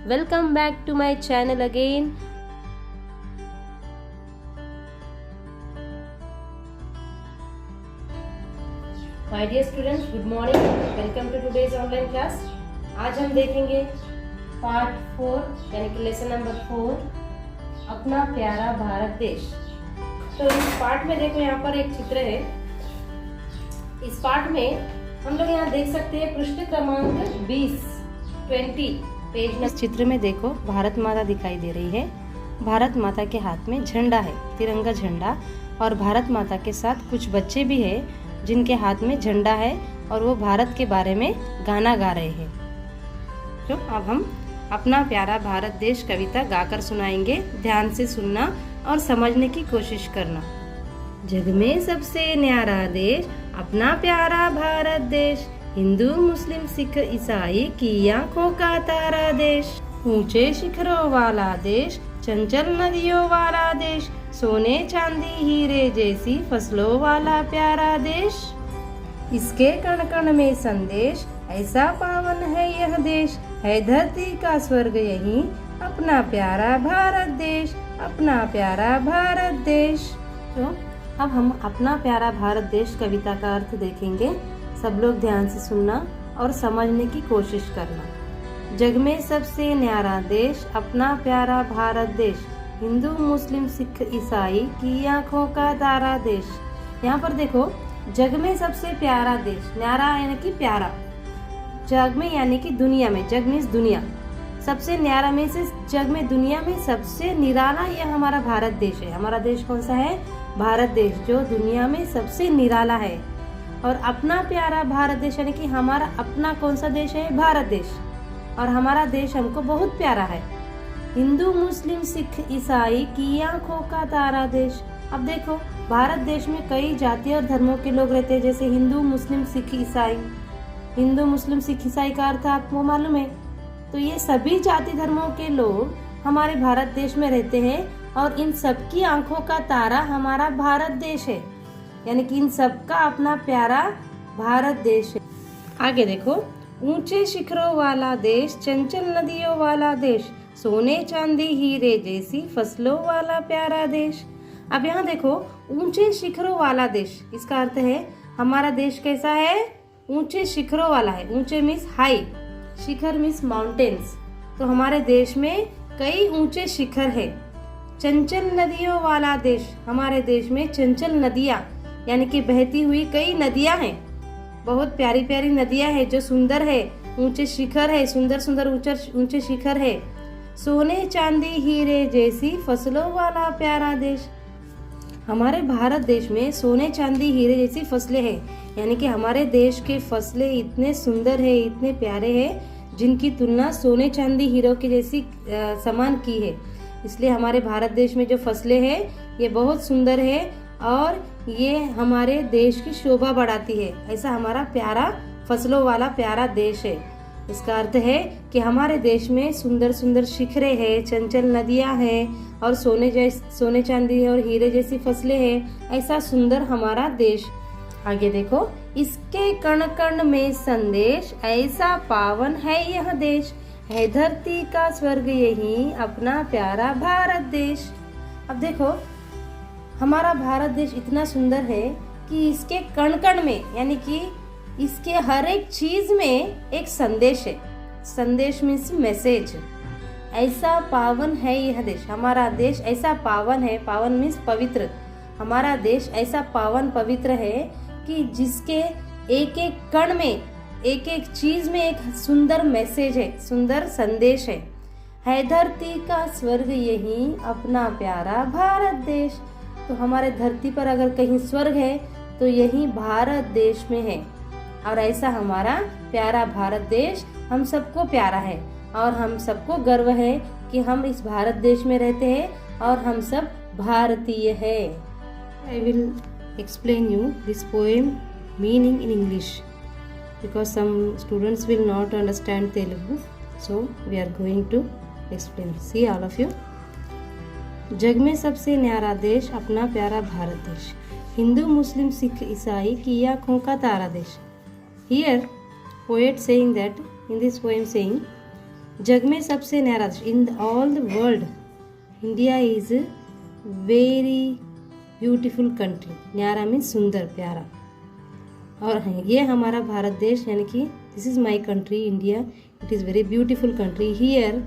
Welcome back to my channel again. My dear students, good morning. Welcome to today's online class. आज हम देखेंगे part 4 यानी कि lesson number 4 अपना प्यारा भारत देश। तो इस पार्ट में देखो यहाँ पर एक चित्र है। इस पार्ट में हम लोग यहाँ देख सकते हैं पृष्ठ क्रमांक 20 पेज में। इस चित्र में देखो भारत माता दिखाई दे रही है। भारत माता के हाथ में झंडा है, तिरंगा झंडा, और भारत माता के साथ कुछ बच्चे भी हैं जिनके हाथ में झंडा है और वो भारत के बारे में गाना गा रहे हैं। तो अब हम अपना प्यारा भारत देश कविता गाकर सुनाएंगे। ध्यान से सुनना और समझने की कोशिश करना। जग में सबसे न्यारा देश अपना प्यारा भारत देश, हिंदू मुस्लिम सिख ईसाई की आंखों का तारा देश, ऊंचे शिखरों वाला देश, चंचल नदियों वाला देश, सोने चांदी हीरे जैसी फसलों वाला प्यारा देश। इसके कण कण में संदेश, ऐसा पावन है यह देश, है धरती का स्वर्ग यही अपना प्यारा भारत देश, अपना प्यारा भारत देश। तो अब हम अपना प्यारा भारत देश कविता का अर्थ देखेंगे। सब लोग ध्यान से सुनना और समझने की कोशिश करना। जग में सबसे न्यारा देश अपना प्यारा भारत देश, हिंदू मुस्लिम सिख ईसाई की आंखों का तारा देश। यहाँ पर देखो, जग में सबसे प्यारा देश, न्यारा यानी कि प्यारा, जग में यानी कि दुनिया में, जग मीन्स दुनिया, सबसे न्यारा में से जग में दुनिया में सबसे निराला यह हमारा भारत देश है। हमारा देश कौन सा है? भारत देश, जो दुनिया में सबसे निराला है। और अपना प्यारा भारत देश यानी कि हमारा अपना कौन सा देश है? भारत देश। और हमारा देश हमको बहुत प्यारा है। हिंदू मुस्लिम सिख ईसाई की आंखों का तारा देश। अब देखो, भारत देश में कई जाति और धर्मों के लोग रहते हैं, जैसे हिंदू मुस्लिम सिख ईसाई। हिंदू मुस्लिम सिख ईसाई का अर्थ आपको मालूम है। तो ये सभी जाति धर्मों के लोग हमारे भारत देश में रहते हैं और इन सबकी आंखों का तारा हमारा भारत देश है, यानी कि इन सबका अपना प्यारा भारत देश है। आगे देखो, ऊंचे शिखरों वाला देश, चंचल नदियों वाला देश, सोने चांदी हीरे जैसी फसलों वाला प्यारा देश। अब यहाँ देखो, ऊंचे शिखरों वाला देश, इसका अर्थ है हमारा देश कैसा है? ऊंचे शिखरों वाला है। ऊंचे मीन्स हाई, शिखर मीन्स माउंटेन्स। तो हमारे देश में कई ऊंचे शिखर है। चंचल नदियों वाला देश, हमारे देश में चंचल नदियाँ यानी कि बहती हुई कई नदियाँ हैं, बहुत प्यारी प्यारी नदियाँ हैं जो सुंदर है। ऊंचे शिखर है, सुंदर सुंदर ऊंचे शिखर है। सोने चांदी हीरे जैसी फसलों वाला प्यारा देश। हमारे भारत देश में सोने चांदी हीरे जैसी फसलें हैं, यानी कि हमारे देश के फसलें इतने सुंदर है, इतने प्यारे हैं, जिनकी तुलना सोने चांदी हीरो की जैसी समान की है। इसलिए हमारे भारत देश में जो फसलें हैं ये बहुत सुंदर है और ये हमारे देश की शोभा बढ़ाती है। ऐसा हमारा प्यारा फसलों वाला प्यारा देश है। इसका अर्थ है कि हमारे देश में सुंदर सुंदर शिखरें हैं, चंचल नदियां हैं और सोने चांदी और हीरे जैसी फसलें हैं। ऐसा सुंदर हमारा देश। आगे देखो, इसके कण कण में संदेश, ऐसा पावन है यह देश, है धरती का स्वर्ग यही अपना प्यारा भारत देश। अब देखो, हमारा भारत देश इतना सुंदर है कि इसके कण कण में यानी कि इसके हर एक चीज में एक संदेश है। संदेश मीन्स मैसेज। ऐसा पावन है यह देश, हमारा देश ऐसा पावन है। पावन मीन्स पवित्र। हमारा देश ऐसा पावन पवित्र है कि जिसके एक एक कण में, एक एक चीज में एक सुंदर मैसेज है, सुंदर संदेश है धरती का स्वर्ग यही अपना प्यारा भारत देश। तो हमारे धरती पर अगर कहीं स्वर्ग है तो यही भारत देश में है। और ऐसा हमारा प्यारा भारत देश हम सबको प्यारा है और हम सबको गर्व है कि हम इस भारत देश में रहते हैं और हम सब भारतीय है। I will explain you this poem meaning in English because some students will not understand Telugu, so we are going to explain. See all of you. जग में सबसे न्यारा देश अपना प्यारा भारत देश, हिंदू मुस्लिम सिख ईसाई की आंखों का तारा देश। Here poet saying that in this poem saying, जग में सबसे न्यारा देश, in all the world India is very beautiful country. न्यारा मीन्स सुंदर, प्यारा। और ये हमारा भारत देश, यानी कि this is my country India, it is very beautiful country. Here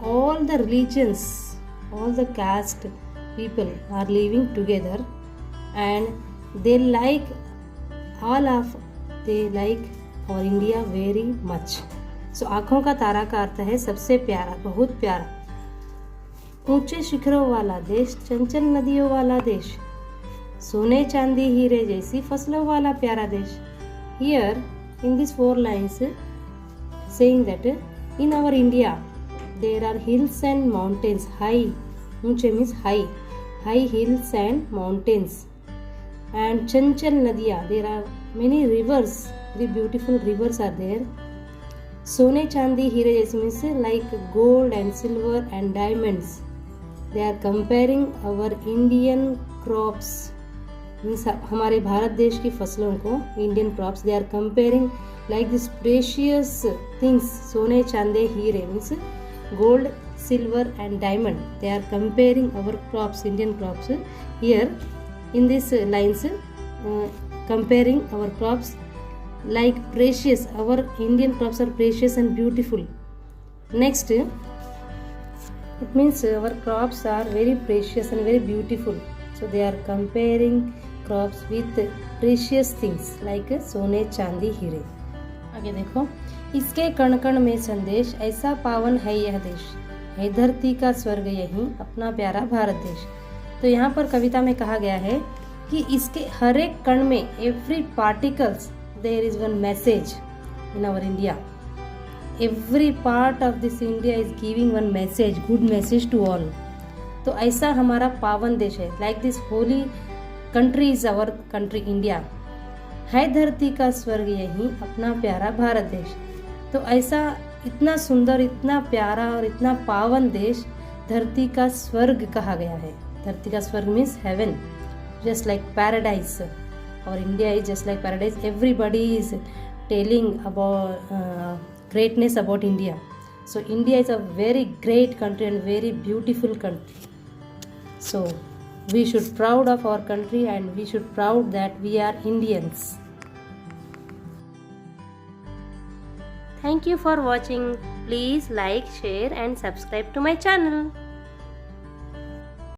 all the religions, all the caste people are living together and they like our India very much. So आँखों का तारा का अर्थ है सबसे प्यारा, बहुत प्यारा। ऊंचे शिखरों वाला देश, चंचल नदियों वाला देश, सोने चांदी हीरे जैसी फसलों वाला प्यारा देश। Here in these 4 lines saying that in our India there are hills and mountains, high, ऊंचे means high hills and mountains, and chanchal nadiya, there are many rivers, very beautiful rivers are there. सोने चांदी हीरे जैसे means like gold and silver and diamonds. They are comparing our Indian crops, means हमारे भारत देश की फसलों को, Indian crops, they are comparing like this precious things, सोने चांदी हीरे means gold, silver and diamond. They are comparing our crops, Indian crops. Here in these lines comparing our crops like precious. Our Indian crops are precious and beautiful. Next, it means our crops are very precious and very beautiful. So they are comparing crops with precious things like सोने चांदी हीरे। आगे देखो, इसके कण कण में संदेश, ऐसा पावन है यह देश, है धरती का स्वर्ग यही अपना प्यारा भारत देश। तो यहाँ पर कविता में कहा गया है कि इसके हर एक कण में, every particles, there is one message in our India. Every part of this India is giving one message, good message to all. तो ऐसा हमारा पावन देश है, like this holy country is our country India. है धरती का स्वर्ग यही अपना प्यारा भारत देश। तो ऐसा इतना सुंदर, इतना प्यारा और इतना पावन देश धरती का स्वर्ग कहा गया है। धरती का स्वर्ग means heaven, just like paradise. और India is just like paradise. Everybody is telling about greatness about India. So India is a very great country and very beautiful country. So we should proud of our country and we should proud that we are Indians. Thank you for watching. Please like, share and subscribe to my channel.